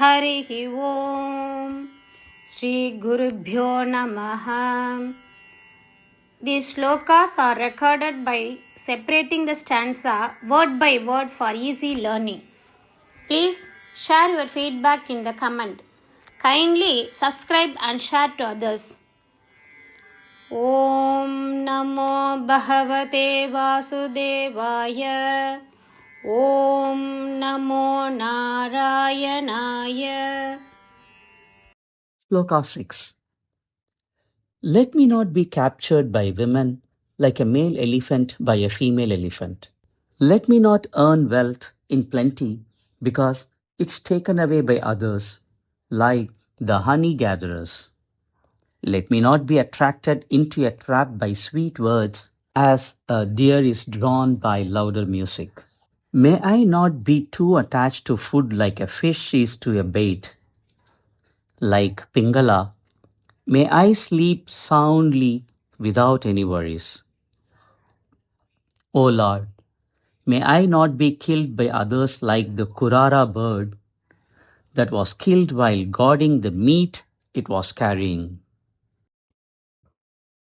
हरिः ओम श्री गुरुभ्यो नमः. These slokas are recorded by separating the stanza word by word for easy learning. Please share your feedback in the comment. Kindly subscribe and share to others. Om Namo Bhagavate Vasudevaya. Om Namo Narayanaya. Sloka 6. Let me not be captured by women like a male elephant by a female elephant. Let me not earn wealth in plenty because it's taken away by others, like the honey gatherers. Let me not be attracted into a trap by sweet words as a deer is drawn by louder music. May I not be too attached to food like a fish is to a bait. Like Pingala, may I sleep soundly without any worries. O Lord, may I not be killed by others like the Kurara bird that was killed while guarding the meat it was carrying.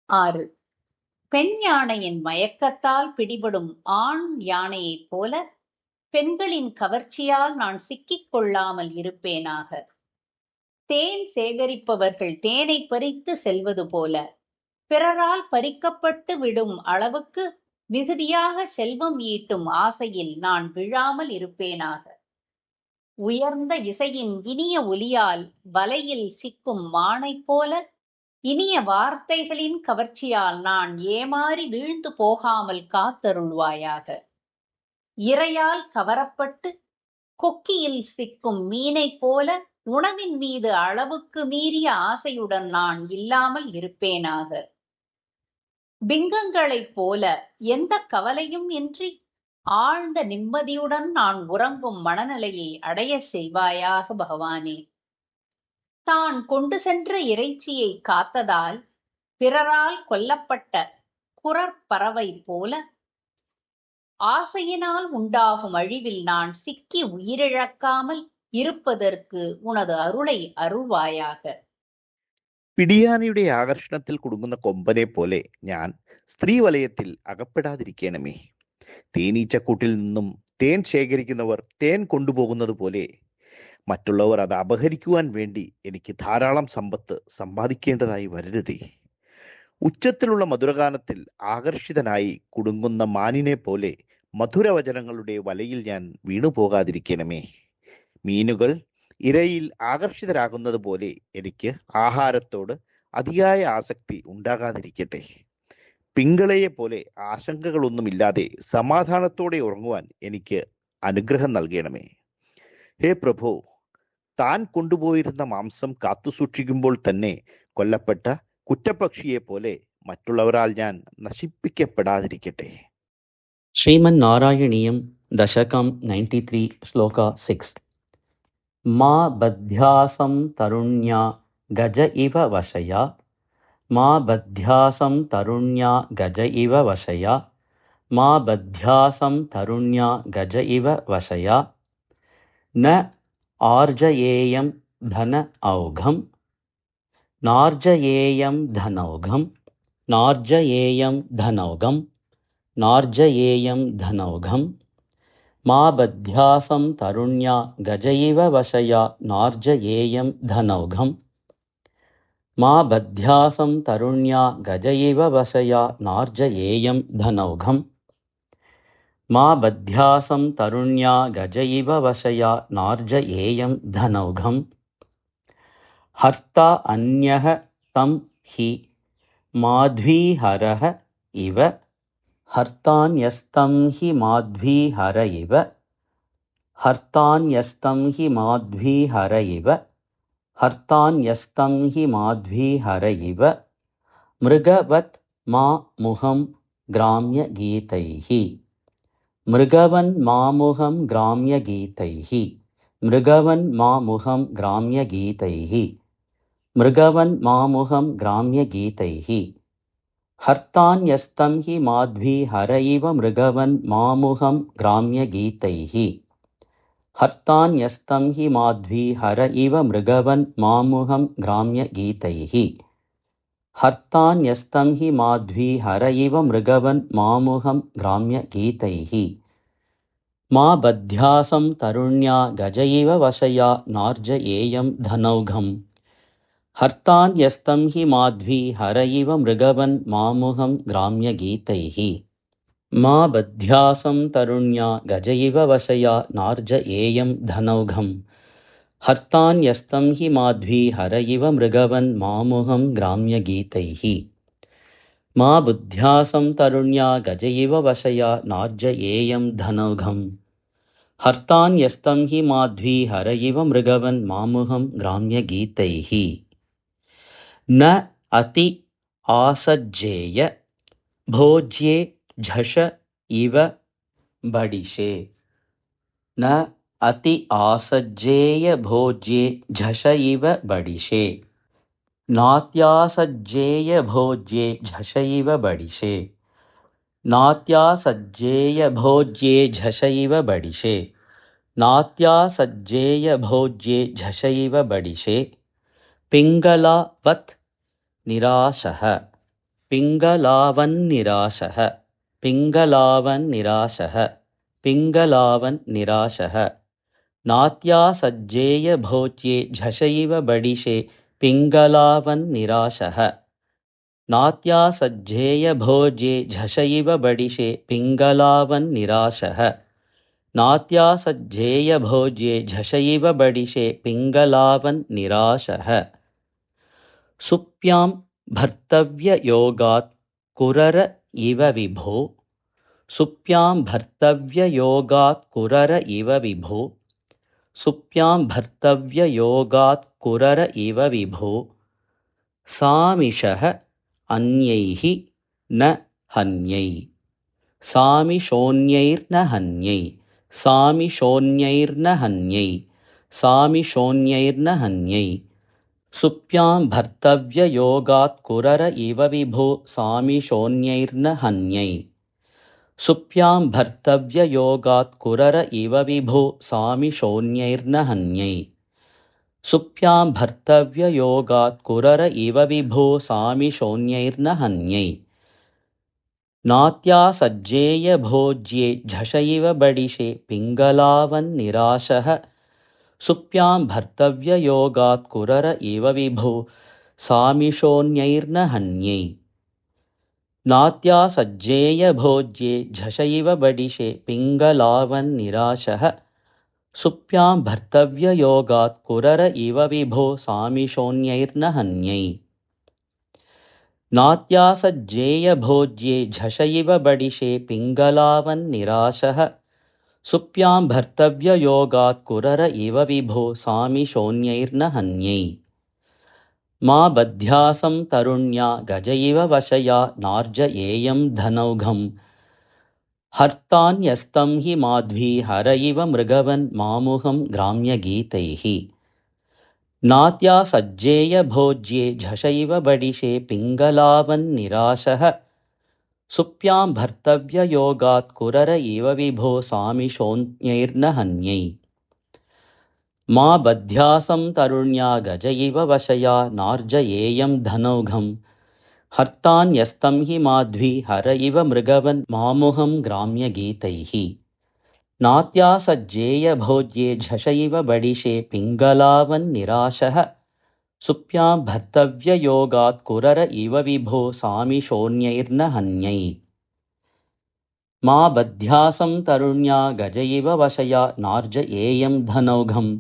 6. பெண் யானையின் மயக்கத்தால் பிடிபடும் ஆண் யானையைப் போல பெண்களின் கவர்ச்சியால் நான் சிக்கிக் கொள்ளாமல் இருப்பேனாக. தேன் சேகரிப்பவர்கள் தேனை பறித்து செல்வது போல பிறரால் பறிக்கப்பட்டு விடும் அளவுக்கு மிகுதியாக செல்வம் ஈட்டும் ஆசையில் நான் விழாமல் இருப்பேனாக. உயர்ந்த இசையின் இனிய ஒலியால் வலையில் சிக்கும் மானைப் போல இனிய வார்த்தைகளின் கவர்ச்சியால் நான் ஏமாறி வீழ்ந்து போகாமல் காத்தருள்வாயாக. இரையால் கவரப்பட்டு கொக்கியில் சிக்கும் மீனைப் போல உணவின் மீது அளவுக்கு மீறிய ஆசையுடன் நான் இல்லாமல் இருப்பேனாக. பிங்கங்களைப் போல எந்த கவலையும் இன்றி ஆழ்ந்த நிம்மதியுடன் நான் உறங்கும் மனநிலையை அடைய செய்வாயாக பகவானே. தான் கொண்டு சென்ற இறைச்சியை காத்ததால் பிறரால் கொல்லப்பட்ட குரற்பறவை போல ஆசையினால் உண்டாகும் அழிவில் நான் சிக்கி உயிரிழக்காமல் இருப்பதற்கு உனது அருளை അരുൾവാயாக. പിടിയാനയുടെ ആകർഷണത്തിൽ കുടുങ്ങുന്ന കൊമ്പനെ പോലെ ഞാൻ സ്ത്രീവലയത്തിൽ അകപ്പെടാതിരിക്കണമേ. തേനീച്ചക്കൂട്ടിൽ നിന്നും തേൻ ശേഖരിക്കുന്നവർ തേൻ കൊണ്ടുപോകുന്നത് പോലെ മറ്റുള്ളവർ അത് അപഹരിക്കുവാൻ വേണ്ടി എനിക്ക് ധാരാളം സമ്പത്ത് സമ്പാദിക്കേണ്ടതായി വരരുതേ. ഉച്ചത്തിലുള്ള മധുരഗാനത്തിൽ ആകർഷിതനായി കുടുങ്ങുന്ന മാനിനെ പോലെ മധുരവചനങ്ങളുടെ വലയിൽ ഞാൻ വീണുപോകാതിരിക്കണമേ. മീനുകൾ ഇരയിൽ ആകർഷിതരാകുന്നത് പോലെ എനിക്ക് ആഹാരത്തോട് അതിയായ ആസക്തി ഉണ്ടാകാതിരിക്കട്ടെ. പിങ്കളയെ പോലെ ആശങ്കകളൊന്നുമില്ലാതെ സമാധാനത്തോടെ ഉറങ്ങുവാൻ എനിക്ക് അനുഗ്രഹം നൽകണമേ. ഹേ പ്രഭു, താൻ കൊണ്ടുപോയിരുന്ന മാംസം കാത്തുസൂക്ഷിക്കുമ്പോൾ തന്നെ കൊല്ലപ്പെട്ട കുറ്റപ്പക്ഷിയെ പോലെ മറ്റുള്ളവരാൽ ഞാൻ നശിപ്പിക്കപ്പെടാതിരിക്കട്ടെ. Sriman Narayaniam Dashakam 93 Sloka 6. Ma badhyasam tarunya gaja iva vasaya. Ma badhyasam tarunya gaja iva vasaya. Ma badhyasam tarunya gaja iva vasaya. Na arjayeyam dhana augham. Narjayeyam dhanaugham. Narjayeyam dhanaugham. Narjayeyam dhanaugham. Ma badhyasam tarunya gajaiva vasaya. Narjayeyam dhanaugham. Ma badhyasam tarunya gajaiva vasaya. Narjayeyam dhanaugham. Ma badhyasam tarunya gajaiva vasaya. Narjayeyam dhanaugham. Harta anyah tam hi madhviharah iva. Hartanyastam hi madhvihara iva. Hartanyastam hi madhvihara iva. Hartanyastam hi madhvihara iva. Mrigavat ma muham gramya geetaihi. Mrigavan ma muham gramya geetaihi. Mrigavan ma muham gramya geetaihi. Mrigavan ma muham gramya geetaihi. Hartanyastam hi madhvi haraiva mrigavan mamuham gramya geetaihi. हर्तान्यस्तं हि माध्वी हर इव मृगवन् मामुहं ग्राम्यगीतैः हर्तान्यस्तं हि माध्वी हर इव मृगवन् मामुहं ग्राम्यगीतैः मा बध्यासं तरुण्या गज इव वशया नार्जयेयं धनौघम् हर्तान्यस्तं हि माध्वी हर इव मृगवन् मामुहं ग्राम्यगीतैः मा बध्यासं तरुण्या गज इव वशया नार्जयेयं धनौघम् हर्तान्यस्तं हि माध्वी हर इव मृगवन् मामुहं ग्राम्यगीतैः मा बुद्ध्यासं तरुण्या गज इव वशया नार्जयेयं धनौघम् हर्तान्यस्तं हि माध्वी हर इव मृगवन् मामुहं ग्राम्यगीतैः न अति आसज्जेय भोज्ये झष इव बडिशे न अति आसज्जेय भोज्ये झष इव बडिशे नात्यासज्जेय भोज्ये झष इव बडिशे नात्यासज्जेय भोज्ये झष इव बडिशे नात्यासज्जेय भोज्ये झष इव बडिशे पिङ्गलावत् निराशः पिङ्गलावन्निराशः पिङ्गलावन्निराशः पिङ्गलावन्निराशः नात्यासज्जेय भोज्ये झष इव बडिशे पिङ्गलावन्निराशः नात्यासज्जेय भोज्ये झष इव बडिशे पिङ्गलावन्निराशः नात्यासज्जेय भोज्ये झष इव बडिशे पिङ्गलावन्निराशः सुप्यां भर्तव्ययोगात् कुरर इव विभो सुप्यां भर्तव्ययोगात् कुरर इव विभो सुप्यां भर्तव्ययोगात् कुरर इव विभो सामिषः अन्यैः न हन्यै सामिषोऽन्यैर्न हन्यै सामिषोऽन्यैर्न हन्यै सामिषोऽन्यैर्न हन्यै सुप्यां भर्तव्ययोगात् कुरर इव विभो सामिषोऽन्यैर्न हन्यै सुप्यां भर्तव्ययोगात् कुरर इव विभो सामिषोऽन्यैर्न हन्यै सुप्यां भर्तव्ययोगात् कुरर इव विभो सामिषोऽन्यैर्न हन्यै नात्यासज्जेय भोज्ये झष इव बडिशे पिङ्गलावन्निराशः सुप्यां भर्तव्ययोगात् कुरर इव विभो सामिषोऽन्यैर्न हन्यै नात्यासज्जेय भोज्ये झष इव बडिशे पिङ्गलावन्निराशः सुप्यां भर्तव्ययोगात् कुरर इव विभो सामिषोऽन्यैर्न हन्यै नात्यासज्जेय भोज्ये झष इव बडिशे पिङ्गलावन्निराशः सुप्यां भर्तव्ययोगात् कुरर इव विभो सामिषोऽन्यैर्न हन्यै मा बध्यासं तरुण्या गज इव वशया नार्जयेयं धनौघम् हर्तान्यस्तं हि माध्वी हर इव मृगवन् मामुहं ग्राम्यगीतैः नात्यासज्जेय भोज्ये झष इव बडिशे पिङ्गलावन्निराशः सुप्यां भर्तव्ययोगात् कुरर इव विभो सामिषोऽन्यैर्न हन्यै मा बध्यासं तरुण्या गज इव वशया नार्जयेयं धनौघम् हर्तान्यस्तं हि माध्वी हर इव मृगवन् मामुहं ग्राम्यगीतैः नात्यासज्जेय भोज्ये झष इव बडिशे पिङ्गलावन्निराशः सुप्यां भर्तव्ययोगात् कुरर इव विभो सामिषोऽन्यैर्न हन्यै मा बध्यासं तरुण्या गज इव वशया नार्जयेयं धनौघम्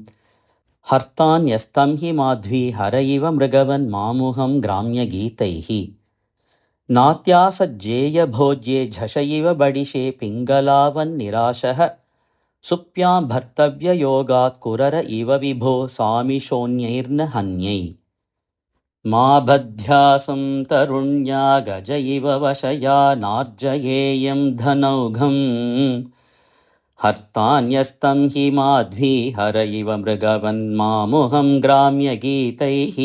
हर्तान्यस्तं हि माध्वी हर इव मृगवन् मामुहं ग्राम्यगीतैः नात्यासज्जेय भोज्ये झष इव बडिशे पिङ्गलावन्निराशः सुप्यां भर्तव्ययोगात् कुरर इव विभो सामिषोऽन्यैर्न हन्यै मा बध्यासं तरुण्या गज इव वशया नार्जयेयं धनौघम् हर्तान्यस्तं हि माध्वी हर इव मृगवन् मामुहं ग्राम्यगीतैः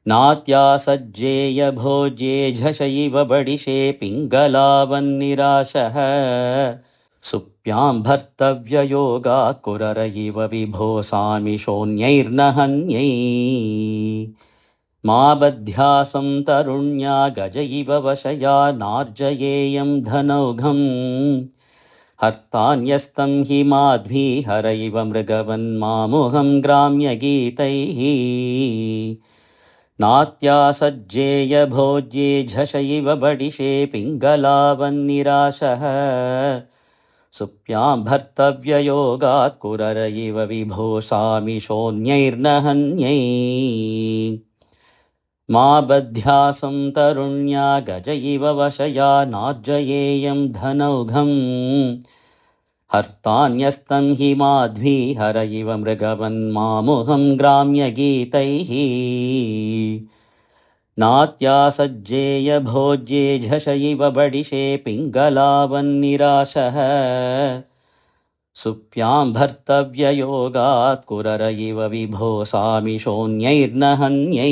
नात्यासज्जेय भोज्ये झष इव बडिशे पिङ्गलावन्निराशः सुप्यां भर्तव्ययोगात् कुरर इव विभो सामिशोऽन्यैर्न हन्यै मा बध्यासं तरुण्या गज इव वशया नार्जयेयं धनौघम् हर्तान्यस्तं हि माध्वी हर इव मृगवन्मामुहं ग्राम्यगीतैः नात्यासज्जेय भोज्ये झष इव बडिशे पिङ्गलावन्निराशः सुप्यां भर्तव्ययोगात् कुरर इव विभो सामिशोऽन्यैर्न हन्यै मा बध्यासं तरुण्या गज इव वशया नार्जयेयं धनौघम् हर्तान्यस्तं हि माध्वी हर इव मृगवन्मामुहं ग्राम्यगीतैः नात्यासज्जेय भोज्ये झष इव बडिशे पिङ्गलावन्निराशः सुप्यां भर्तव्ययोगात् कुरर इव विभो सामिशोऽन्यैर्न हन्यै